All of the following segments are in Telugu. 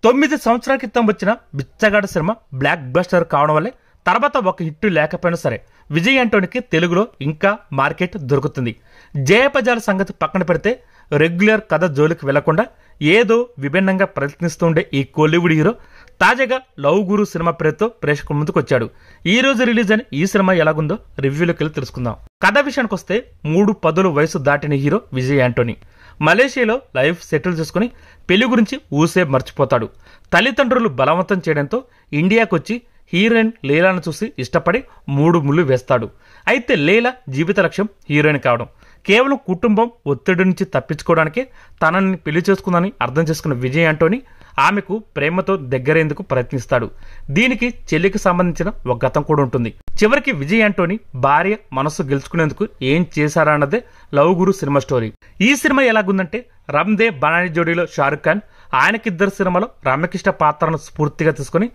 9 సంవత్సరాల క్రితం వచ్చిన బిచ్చగాడ సినిమా బ్లాక్ బస్టర్ కావడం వల్లే తర్వాత ఒక హిట్ లేకపోయినా సరే విజయ్ యాంటోనీకి తెలుగులో ఇంకా మార్కెట్ దొరుకుతుంది. జయపజాల సంగతి పక్కన పెడితే రెగ్యులర్ కథ జోలికి వెళ్లకుండా ఏదో విభిన్నంగా ప్రయత్నిస్తుండే ఈ కోలీవుడ్ హీరో తాజాగా లవ్ గురు సినిమా పేరుతో ప్రేక్షకుల ముందుకు వచ్చాడు. ఈ రోజు రిలీజ్ అయిన ఈ సినిమా ఎలాగుందో రివ్యూలోకి వెళ్ళి తెలుసుకుందాం. కథ విషయానికి వస్తే 3 పదుల వయసు దాటిన హీరో విజయ్ యాంటోనీ మలేషియాలో లైఫ్ సెటిల్ చేసుకుని పెళ్లి గురించి ఊసే మర్చిపోతాడు. తల్లిదండ్రులు బలవంతం చేయడంతో ఇండియాకు వచ్చి హీరోయిన్ లీలాను చూసి ఇష్టపడి 3 ముళ్ళు వేస్తాడు. అయితే లీలా జీవిత లక్ష్యం హీరోయిన్ కావడం. కేవలం కుటుంబం ఒత్తిడి నుంచి తప్పించుకోవడానికే తనని పెళ్లి చేసుకుందని అర్థం చేసుకున్న విజయ్ యాంటోనీ ఆమెకు ప్రేమతో దగ్గరేందుకు ప్రయత్నిస్తాడు. దీనికి చెల్లికి సంబంధించిన ఒక గతం కూడా ఉంటుంది. చివరికి విజయ్ యాంటోనీ భార్య మనసు గెలుచుకునేందుకు ఏం చేశారన్నదే లవ్ గురు సినిమా స్టోరీ. ఈ సినిమా ఎలాగుందంటే రమ్దే బనానీ జోడీలో షారుఖ్ ఖాన్, ఆయనకిద్దరు సినిమాలో రమ్యకృష్ణ పాత్రను స్ఫూర్తిగా తీసుకుని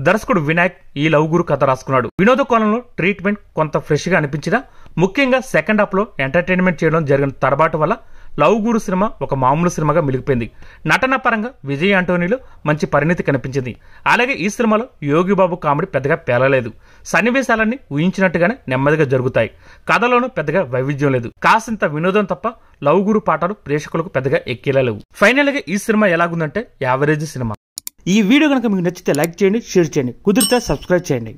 దర్శకుడు వినాయక్ ఈ లవ్ గురు కథ రాసుకున్నాడు. వినోద కోణంలో ట్రీట్మెంట్ కొంత ఫ్రెష్ గా అనిపించినా ముఖ్యంగా సెకండ్ హాఫ్ లో ఎంటర్టైన్మెంట్ చేయడం జరిగిన తడబాటు వల్ల లవ్ గురు సినిమా ఒక మామూలు సినిమాగా మిగిలిపోయింది. నటన పరంగా విజయ్ యాంటోనీలో మంచి పరిణితి కనిపించింది. అలాగే ఈ సినిమాలో యోగిబాబు కామెడీ పెద్దగా పేలలేదు. సన్నివేశాలన్నీ ఊహించినట్టుగానే నెమ్మదిగా జరుగుతాయి. కథలోనూ పెద్దగా వైవిధ్యం లేదు. కాసింత వినోదం తప్ప లవ్ గురు పాటలు ప్రేక్షకులకు పెద్దగా ఎక్కేలేవు. ఫైనల్ గా ఈ సినిమా ఎలాగుందంటే యావరేజ్ సినిమా. ఈ వీడియో కనుక మీకు నచ్చితే లైక్ చేయండి, షేర్ చేయండి, కుదిరితే సబ్స్క్రైబ్ చేయండి.